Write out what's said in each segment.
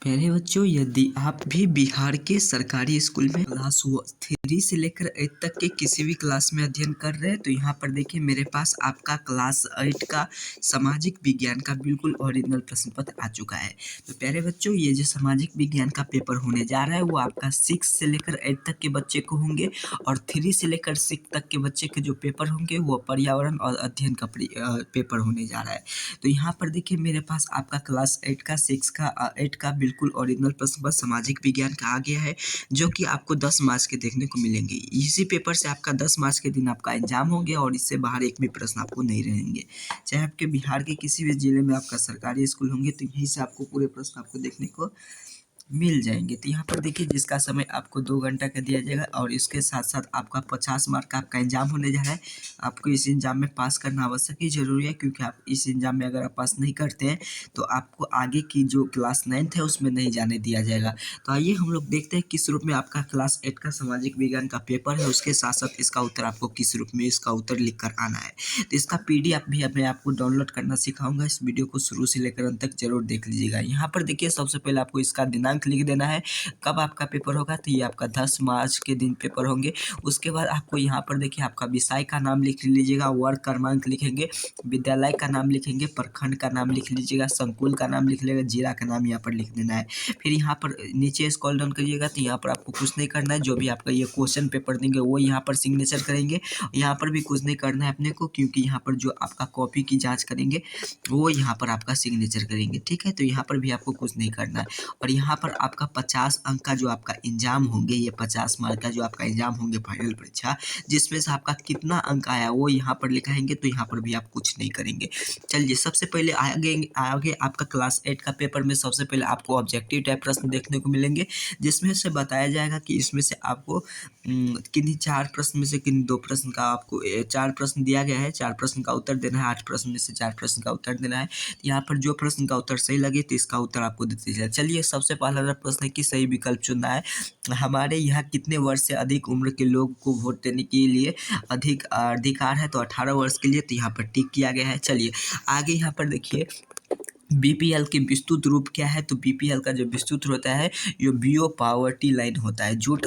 प्यारे बच्चों, यदि आप भी बिहार के सरकारी स्कूल में क्लास 3 से लेकर 8 तक के किसी भी क्लास में अध्ययन कर रहे हैं तो यहाँ पर देखिए मेरे पास आपका क्लास 8 का सामाजिक विज्ञान का बिल्कुल ओरिजिनल प्रश्न पत्र आ चुका है। तो प्यारे बच्चों, ये जो सामाजिक विज्ञान का पेपर होने जा रहा है वो आपका 6 से लेकर 8 तक के बच्चे को होंगे और 3 से लेकर 6 तक के बच्चे के जो पेपर होंगे वो पर्यावरण और अध्ययन का पेपर होने जा रहा है। तो यहाँ पर देखिए मेरे पास आपका क्लास 8 का 6 का 8 का बिल्कुल ओरिजिनल प्रश्न पत्र सामाजिक विज्ञान का आ गया है, जो कि आपको 10 मार्क्स के देखने को मिलेंगे। इसी पेपर से आपका 10 मार्क्स के दिन आपका एग्जाम होंगे और इससे बाहर एक भी प्रश्न आपको नहीं रहेंगे। चाहे आपके बिहार के किसी भी जिले में आपका सरकारी स्कूल होंगे तो यहीं से आपको पूरे प्रश्न आपको देखने को मिल जाएंगे। तो यहाँ पर देखिए जिसका समय आपको 2 घंटा का दिया जाएगा और इसके साथ साथ आपका 50 मार्क का आपका एग्जाम होने जा रहा है। आपको इस एग्जाम में पास करना आवश्यक ही जरूरी है, क्योंकि आप इस एग्जाम में अगर आप पास नहीं करते हैं तो आपको आगे की जो क्लास 9th है उसमें नहीं जाने दिया जाएगा। तो आइए हम लोग देखते हैं किस रूप में आपका क्लास 8 का सामाजिक विज्ञान का पेपर है, उसके साथ साथ इसका उत्तर आपको किस रूप में इसका उत्तर लिख कर आना है। तो इसका PDF भी मैं आपको डाउनलोड करना सिखाऊंगा। इस वीडियो को शुरू से लेकर अंत तक जरूर देख लीजिएगा। यहाँ पर देखिए सबसे पहले आपको इसका दिनांक लिख देना है, कब आपका पेपर होगा। तो ये आपका 10 मार्च के दिन पेपर होंगे। उसके बाद आपको यहाँ पर देखिए आपका विषय का नाम लिख लीजिएगा, वर्ग क्रमांक लिखेंगे, विद्यालय का नाम लिखेंगे, प्रखंड का नाम लिख लीजिएगा, संकुल का नाम लिख लेगा, जिला का नाम यहाँ पर लिख देना है। फिर यहाँ पर नीचे स्क्रॉल डाउन करिएगा तो यहाँ पर आपको कुछ नहीं करना है। जो भी आपका ये क्वेश्चन पेपर देंगे वो यहाँ पर सिग्नेचर करेंगे। यहाँ पर भी कुछ नहीं करना है अपने को, क्योंकि यहाँ पर जो आपका कॉपी की जाँच करेंगे वो यहाँ पर आपका सिग्नेचर करेंगे। ठीक है, तो यहाँ पर भी आपको कुछ नहीं करना है। और यहाँ पर आपका 50 अंक का जो आपका एग्जाम होंगे, ये 50 मार्क का जो आपका एग्जाम होंगे फाइनल परीक्षा, जिसमें से आपका कितना अंक आया वो यहाँ पर लिखाएंगे। तो यहाँ पर भी आप कुछ नहीं करेंगे। चलिए सबसे पहले आगे आपका क्लास 8 का पेपर में सबसे पहले आपको ऑब्जेक्टिव टाइप प्रश्न देखने को मिलेंगे, जिसमें से बताया जाएगा कि इसमें से आपको किन्हीं 4 प्रश्न में से किन्हीं 2 प्रश्न का आपको 4 प्रश्न दिया गया है, 4 प्रश्न का उत्तर देना है। 8 प्रश्न में से 4 प्रश्न का उत्तर देना है। यहाँ पर जो प्रश्न का उत्तर सही लगे तो इसका उत्तर आपको देते जाए। चलिए सबसे पहला प्रश्न है कि सही विकल्प चुनना है। हमारे यहाँ कितने वर्ष से अधिक उम्र के लोग को वोट देने के लिए अधिक अधिकार है? तो 18 वर्ष के लिए, तो यहाँ पर टिक किया गया है। चलिए आगे यहाँ पर देखिए BPL की विस्तृत रूप क्या है? तो BPL का जो विस्तृत होता है ये बियो पावर्टी लाइन होता है। जूट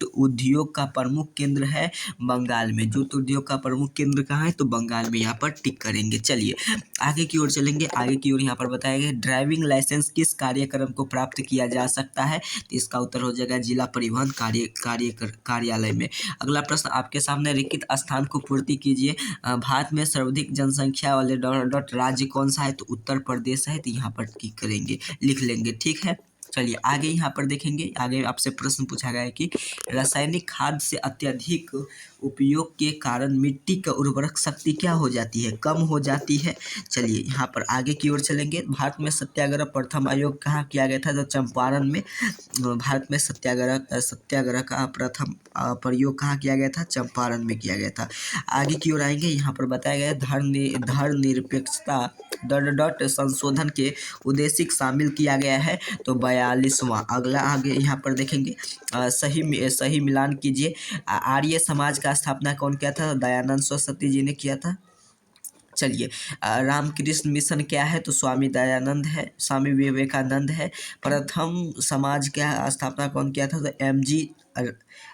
उद्योग का प्रमुख केंद्र है बंगाल में। जूट उद्योग का प्रमुख केंद्र कहाँ है? तो बंगाल में। यहाँ पर टिक करेंगे। चलिए आगे की ओर चलेंगे। आगे की ओर यहाँ पर बताया गया ड्राइविंग लाइसेंस किस कार्यक्रम को प्राप्त किया जा सकता है? तो इसका उत्तर हो जाएगा जिला परिवहन कार्यालय में। अगला प्रश्न आपके सामने, रिक्त स्थान को पूर्ति कीजिए। भारत में सर्वाधिक जनसंख्या वाले राज्य कौन सा है? तो उत्तर प्रदेश है। तो यहाँ पर क्लिक करेंगे, लिख लेंगे। ठीक है, चलिए आगे यहाँ पर देखेंगे। आगे आपसे प्रश्न पूछा गया है कि रासायनिक खाद से अत्यधिक उपयोग के कारण मिट्टी का उर्वरक शक्ति क्या हो जाती है? कम हो जाती है। चलिए यहाँ पर आगे की ओर चलेंगे। भारत में सत्याग्रह प्रथम आयोग कहाँ किया गया था? तो चंपारण में। भारत में सत्याग्रह का प्रथम प्रयोग कहाँ किया गया था? चंपारण में किया गया था। आगे की ओर आएंगे। यहाँ पर बताया गया धर्मनिरपेक्षता संशोधन के उद्देश्य शामिल किया गया है। तो 42वां। अगला आगे यहाँ पर देखेंगे सही मिलान कीजिए। आर्य समाज का स्थापना कौन किया था? दयानंद सरस्वती जी ने किया था। चलिए रामकृष्ण मिशन क्या है? तो स्वामी दयानंद है, स्वामी विवेकानंद है। प्रथम समाज का स्थापना कौन किया था? तो MG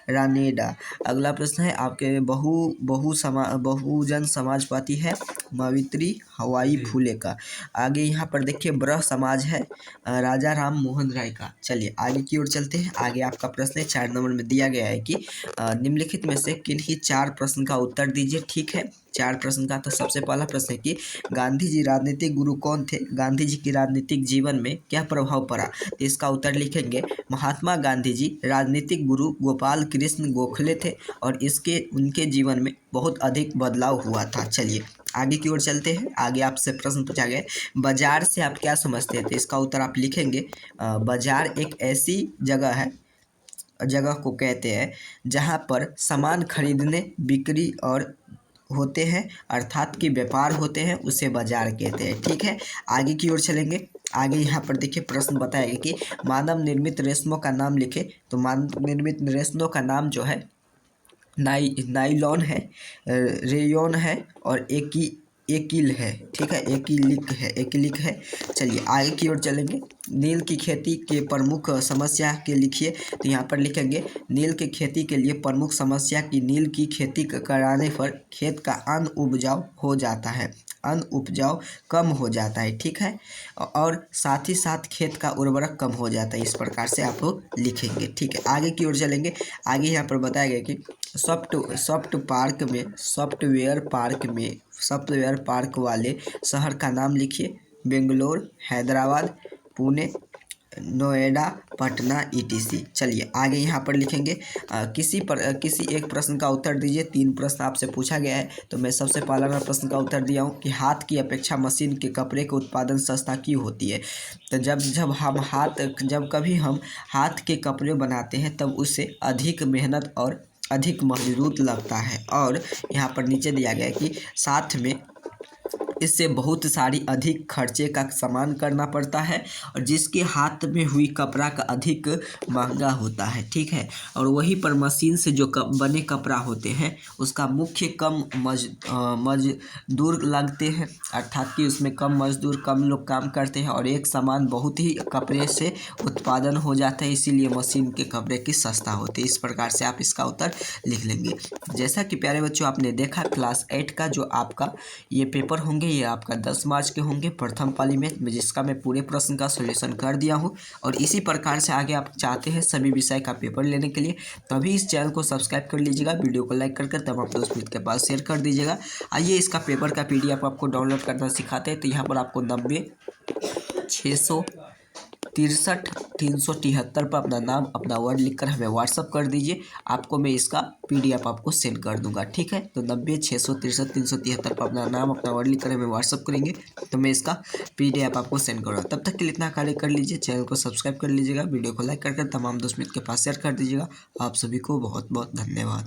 रानेडा। अगला प्रश्न है आपके बहुजन समाज पार्टी है सावित्री हवाई फूले का। आगे यहाँ पर देखिए ब्रह समाज है राजा राम मोहन राय का। चलिए आगे की ओर चलते हैं। आगे आपका प्रश्न है 4 नंबर में दिया गया है कि निम्नलिखित में से किन्हीं 4 प्रश्न का उत्तर दीजिए। ठीक है, 4 प्रश्न का। तो सबसे पहला प्रश्न है कि गांधी जी राजनीतिक गुरु कौन थे? गांधी जी की राजनीतिक जीवन में क्या प्रभाव पड़ा? तो इसका उत्तर लिखेंगे महात्मा गांधी जी राजनीतिक गुरु गोपाल कृष्ण गोखले थे और उनके जीवन में बहुत अधिक बदलाव हुआ था। चलिए आगे की ओर चलते हैं। आगे आपसे प्रश्न पूछा गया बाजार से आप क्या समझते थे? इसका उत्तर आप लिखेंगे बाजार एक ऐसी जगह को कहते हैं जहां पर सामान खरीदने बिक्री और होते हैं, अर्थात कि व्यापार होते हैं, उसे बाजार कहते हैं। ठीक है, आगे की ओर चलेंगे। आगे यहाँ पर देखिए प्रश्न बताएगा कि मानव निर्मित रेशमों का नाम लिखे। तो मानव निर्मित रेशमों का नाम जो है नाइलॉन है, रेयॉन है और एकिल है, ठीक है, एकिलिक है। चलिए आगे की ओर चलेंगे। नील की खेती के प्रमुख समस्या के लिखिए। तो यहाँ पर लिखेंगे नील की खेती के लिए प्रमुख समस्या की नील की खेती कराने पर खेत का अन्न उपजाऊ हो जाता है, अन्न उपजाऊ कम हो जाता है, ठीक है, और साथ ही साथ खेत का उर्वरक कम हो जाता है। इस प्रकार से आप लोग लिखेंगे, ठीक है। आगे की ओर चलेंगे। आगे यहाँ पर बताया गया कि सॉफ्टवेयर पार्क वाले शहर का नाम लिखिए। बेंगलोर, हैदराबाद, पुणे, नोएडा, पटना ETC। चलिए आगे यहाँ पर लिखेंगे किसी एक प्रश्न का उत्तर दीजिए। 3 प्रश्न आपसे पूछा गया है। तो मैं सबसे पहला प्रश्न का उत्तर दिया हूँ कि हाथ की अपेक्षा मशीन के कपड़े का उत्पादन सस्ता क्यों होती है। तो जब कभी हम हाथ के कपड़े बनाते हैं तब उससे अधिक मेहनत और अधिक मजबूत लगता है। और यहाँ पर नीचे दिया गया है कि साथ में इससे बहुत सारी अधिक खर्चे का सामना करना पड़ता है और जिसके हाथ में हुई कपड़ा का अधिक महंगा होता है, ठीक है। और वहीं पर मशीन से जो बने कपड़ा होते हैं उसका मुख्य कम मजदूर लगते हैं, अर्थात कि उसमें कम मजदूर, कम लोग काम करते हैं और एक सामान बहुत ही कपड़े से उत्पादन हो जाता है, इसीलिए मशीन के कपड़े की सस्ता होती है। इस प्रकार से आप इसका उत्तर लिख लेंगे। जैसा कि प्यारे बच्चों आपने देखा क्लास 8 का जो आपका ये पेपर होंगे ये आपका 10 मार्च के होंगे प्रथम पाली में, जिसका मैं पूरे प्रश्न का सॉल्यूशन कर दिया हूँ। और इसी प्रकार से आगे आप चाहते हैं सभी विषय का पेपर लेने के लिए तो अभी इस चैनल को सब्सक्राइब कर लीजिएगा, वीडियो को लाइक करके तमाम दोस्त मित्र के पास शेयर कर दीजिएगा। आइए इसका पेपर का PDF आपको डाउनलोड करना सिखाते हैं। तो यहाँ पर आपको 90 663 373 पर अपना नाम अपना वर्ड लिखकर हमें व्हाट्सअप कर दीजिए, आपको मैं इसका PDF आपको सेंड कर दूंगा, ठीक है। तो 90 663 373 पर अपना नाम अपना वर्ड लिखकर हमें व्हाट्सअप करेंगे तो मैं इसका PDF आपको सेंड करूँगा। तब तक के लिए इतना कार्य कर लीजिए, चैनल को सब्सक्राइब कर लीजिएगा, वीडियो को लाइक करके तमाम दोस्त मित्र के पास शेयर कर दीजिएगा। आप सभी को बहुत बहुत धन्यवाद।